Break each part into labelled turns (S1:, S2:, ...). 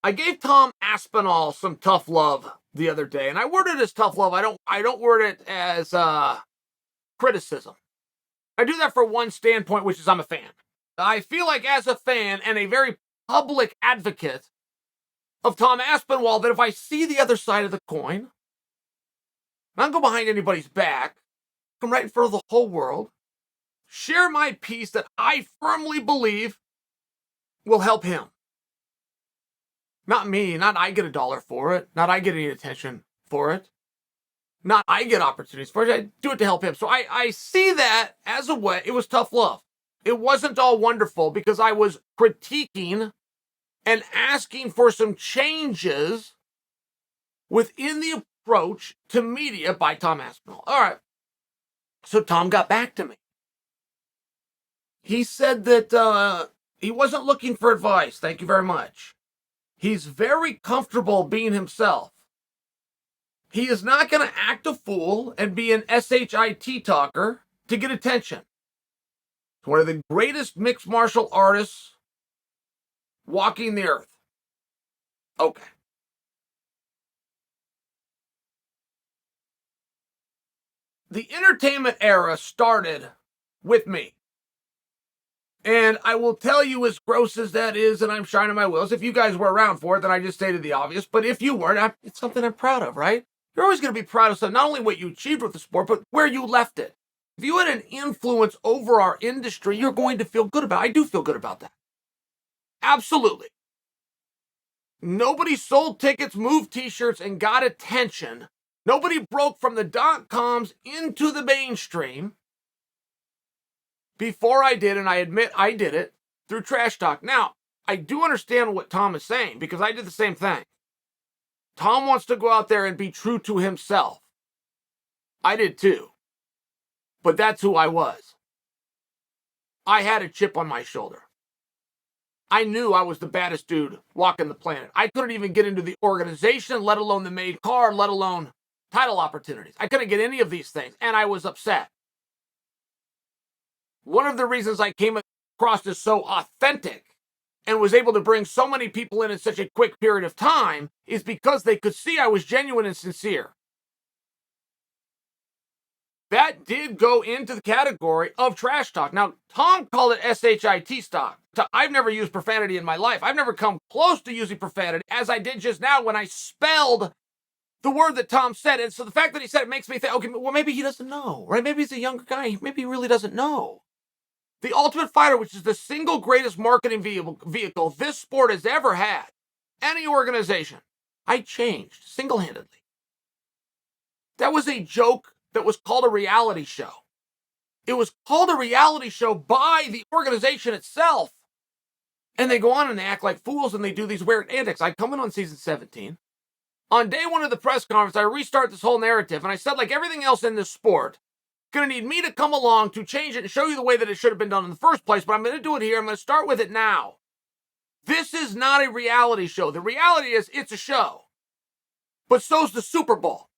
S1: I gave Tom Aspinall some tough love the other day, and I word it as tough love. I don't word it as criticism. I do that for one standpoint, which is I'm a fan. I feel like as a fan and a very public advocate of Tom Aspinall that if I see the other side of the coin, I don't go behind anybody's back, come right in front of the whole world, share my piece that I firmly believe will help him. Not me, not I get $1 for it, not I get any attention for it, not I get opportunities for it, I do it to help him. So I see that as a way, it was tough love. It wasn't all wonderful because I was critiquing and asking for some changes within the approach to media by Tom Aspinall. All right. So Tom got back to me. He said that he wasn't looking for advice. Thank you very much. He's very comfortable being himself. He is not going to act a fool and be an SHIT talker to get attention. He's one of the greatest mixed martial artists walking the earth. Okay. The entertainment era started with me. And I will tell you, as gross as that is, and I'm shining my wheels, if you guys were around for it, then I just stated the obvious. But if you weren't, it's something I'm proud of, right? You're always going to be proud of something, not only what you achieved with the sport, but where you left it. If you had an influence over our industry, you're going to feel good about it. I do feel good about that. Absolutely. Nobody sold tickets, moved t-shirts, and got attention. Nobody broke from the .coms into the mainstream before I did, and I admit I did it, through trash talk. Now, I do understand what Tom is saying, because I did the same thing. Tom wants to go out there and be true to himself. I did too. But that's who I was. I had a chip on my shoulder. I knew I was the baddest dude walking the planet. I couldn't even get into the organization, let alone the made card, let alone title opportunities. I couldn't get any of these things, and I was upset. One of the reasons I came across as so authentic and was able to bring so many people in such a quick period of time is because they could see I was genuine and sincere. That did go into the category of trash talk. Now, Tom called it SHIT stock. I've never used profanity in my life. I've never come close to using profanity as I did just now when I spelled the word that Tom said. And so the fact that he said it makes me think, okay, well, maybe he doesn't know, right? Maybe he's a younger guy. Maybe he really doesn't know. The Ultimate Fighter, which is the single greatest marketing vehicle this sport has ever had, any organization, I changed single-handedly. That was a joke that was called a reality show. It was called a reality show by the organization itself. And they go on and they act like fools and they do these weird antics. I come in on season 17. On day one of the press conference, I restart this whole narrative. And I said, like everything else in this sport, going to need me to come along to change it and show you the way that it should have been done in the first place. But I'm going to do it here. I'm going to start with it now. This is not a reality show. The reality is it's a show. But so's the Super Bowl.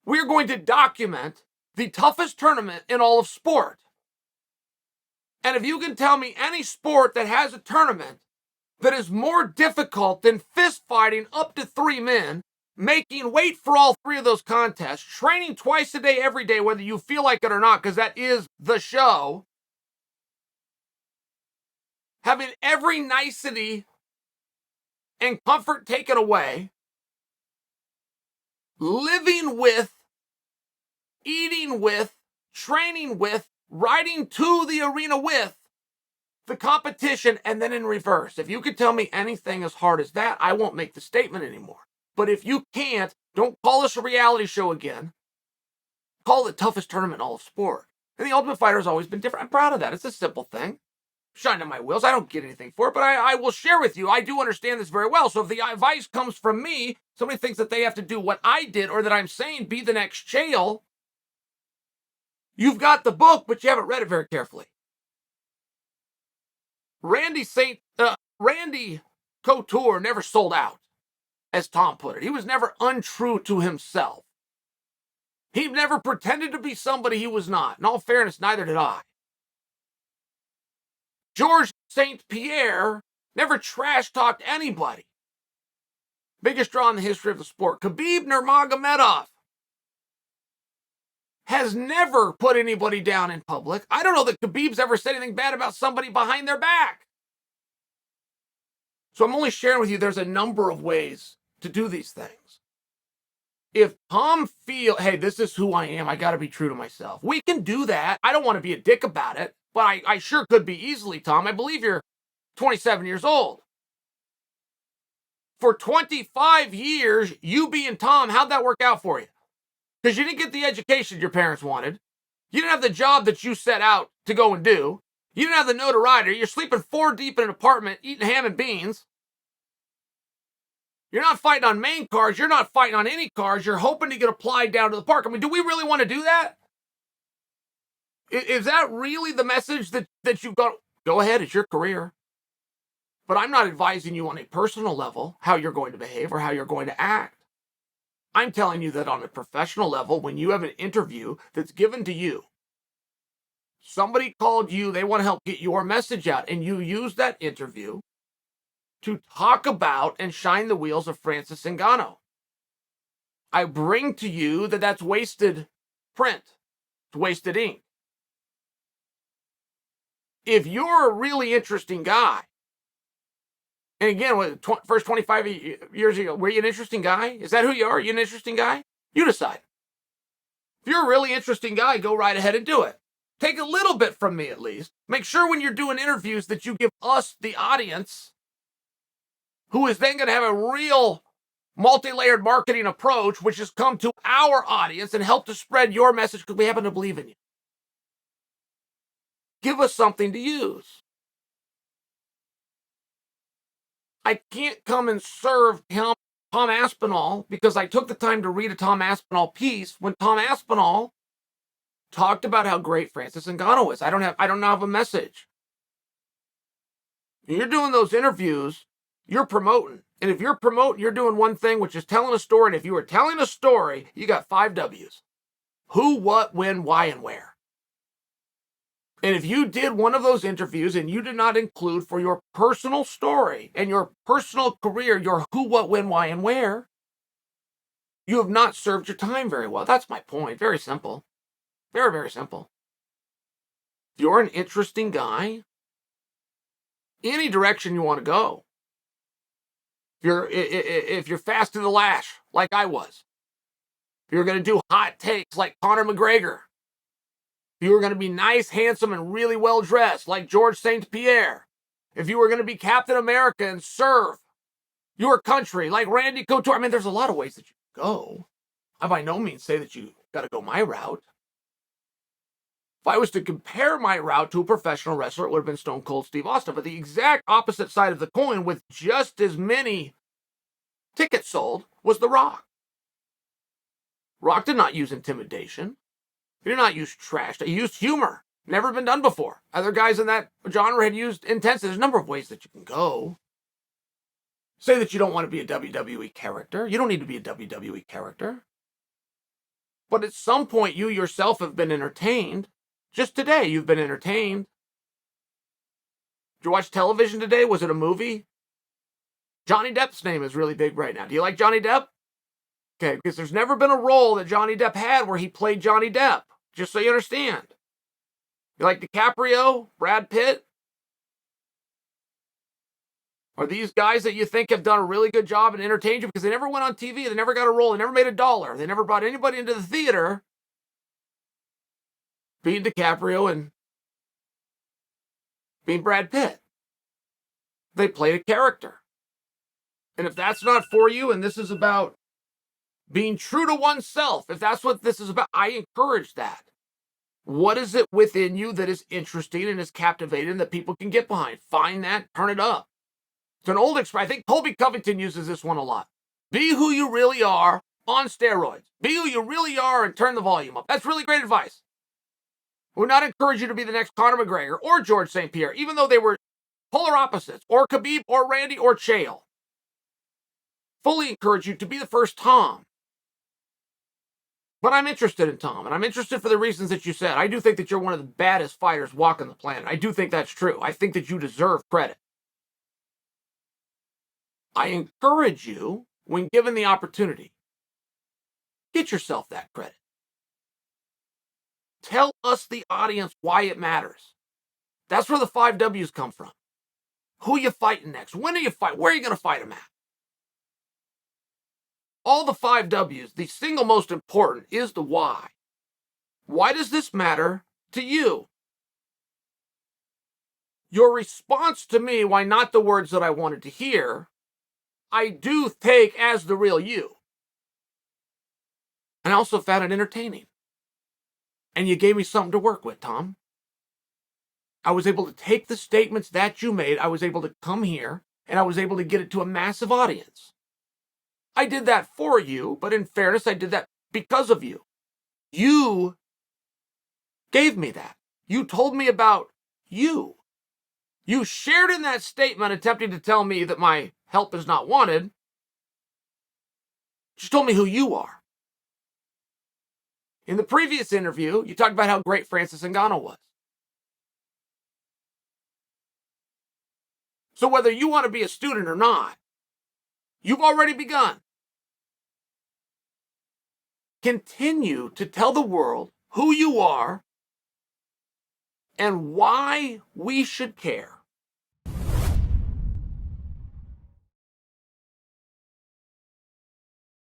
S1: We're going to document the toughest tournament in all of sport. And if you can tell me any sport that has a tournament that is more difficult than fist fighting up to 3 men, making weight for all 3 of those contests, training twice a day, every day, whether you feel like it or not, because that is the show, having every nicety and comfort taken away, living with, eating with, training with, riding to the arena with the competition, and then in reverse. If you could tell me anything as hard as that, I won't make the statement anymore. But if you can't, don't call us a reality show again. Call it the toughest tournament in all of sport. And the Ultimate Fighter has always been different. I'm proud of that. It's a simple thing. Shining my wheels. I don't get anything for it, but I will share with you. I do understand this very well. So if the advice comes from me, somebody thinks that they have to do what I did or that I'm saying be the next Chael, you've got the book, but you haven't read it very carefully. Randy Couture never sold out, as Tom put it. He was never untrue to himself. He never pretended to be somebody he was not. In all fairness, neither did I. Georges St. Pierre Never trash talked anybody. Biggest draw in the history of the sport. Khabib Nurmagomedov has never put anybody down in public. I don't know that Khabib's ever said anything bad about somebody behind their back. So I'm only sharing with you there's a number of ways to do these things. If Tom feels, hey, this is who I am, I got to be true to myself. We can do that. I don't want to be a dick about it, but I sure could be easily, Tom. I believe you're 27 years old. For 25 years, you being Tom, how'd that work out for you? Because you didn't get the education your parents wanted. You didn't have the job that you set out to go and do. You didn't have the notoriety. You're sleeping 4 deep in an apartment, eating ham and beans. You're not fighting on main cards. You're not fighting on any cards. You're hoping to get applied down to the park. I mean, do we really want to do that? Is that really the message that you've got? Go ahead, it's your career. But I'm not advising you on a personal level how you're going to behave or how you're going to act. I'm telling you that on a professional level, when you have an interview that's given to you, somebody called you, they want to help get your message out, and you use that interview to talk about and shine the wheels of Francis Ngannou. I bring to you that that's wasted print. It's wasted ink. If you're a really interesting guy, and again, first 25 years ago, were you an interesting guy? Is that who you are? Are you an interesting guy? You decide. If you're a really interesting guy, go right ahead and do it. Take a little bit from me at least. Make sure when you're doing interviews that you give us, the audience, who is then going to have a real multi-layered marketing approach, which has come to our audience and help to spread your message because we happen to believe in you. Give us something to use. I can't come and serve Tom Aspinall because I took the time to read a Tom Aspinall piece when Tom Aspinall talked about how great Francis Ngannou is. I don't have a message. You're doing those interviews, you're promoting. And if you're promoting, you're doing one thing, which is telling a story. And if you were telling a story, you got 5 W's. Who, what, when, why, and where. And if you did one of those interviews and you did not include for your personal story and your personal career, your who, what, when, why, and where, you have not served your time very well. That's my point. Very simple. Very, very simple. If you're an interesting guy, any direction you want to go. If you're fast to the lash, like I was. If you're going to do hot takes like Conor McGregor. If you were going to be nice, handsome, and really well-dressed, like George St. Pierre. If you were going to be Captain America and serve your country, like Randy Couture. I mean, there's a lot of ways that you can go. I by no means say that you got to go my route. If I was to compare my route to a professional wrestler, it would have been Stone Cold Steve Austin. But the exact opposite side of the coin, with just as many tickets sold, was The Rock. Rock did not use intimidation. He did not use trash. He used humor. Never been done before. Other guys in that genre had used intensity. There's a number of ways that you can go. Say that you don't want to be a WWE character. You don't need to be a WWE character. But at some point, you yourself have been entertained. Just today, you've been entertained. Did you watch television today? Was it a movie? Johnny Depp's name is really big right now. Do you like Johnny Depp? Okay, because there's never been a role that Johnny Depp had where he played Johnny Depp. Just so you understand. You like DiCaprio, Brad Pitt? Are these guys that you think have done a really good job in entertaining you because they never went on TV, they never got a role, they never made $1, they never brought anybody into the theater? Being DiCaprio and being Brad Pitt. They played a character. And if that's not for you, and this is about being true to oneself, if that's what this is about, I encourage that. What is it within you that is interesting and is captivating that people can get behind? Find that, turn it up. It's an old expression. I think Colby Covington uses this one a lot. Be who you really are on steroids. Be who you really are and turn the volume up. That's really great advice. We would not encourage you to be the next Conor McGregor or George St. Pierre, even though they were polar opposites, or Khabib or Randy or Chael. Fully encourage you to be the first Tom. But I'm interested in Tom, and I'm interested for the reasons that you said. I do think that you're one of the baddest fighters walking the planet. I do think that's true. I think that you deserve credit. I encourage you, when given the opportunity, get yourself that credit. Tell us, the audience, why it matters. That's where the 5 W's come from. Who are you fighting next? When are you fighting? Where are you going to fight them at? All the 5 W's, the single most important is the why. Why does this matter to you? Your response to me, why not the words that I wanted to hear, I do take as the real you. And I also found it entertaining. And you gave me something to work with, Tom. I was able to take the statements that you made, I was able to come here, and I was able to get it to a massive audience. I did that for you, but in fairness, I did that because of you. You gave me that. You told me about you. You shared in that statement attempting to tell me that my help is not wanted. You told me who you are. In the previous interview, you talked about how great Francis Ngannou was. So whether you want to be a student or not, you've already begun. Continue to tell the world who you are and why we should care.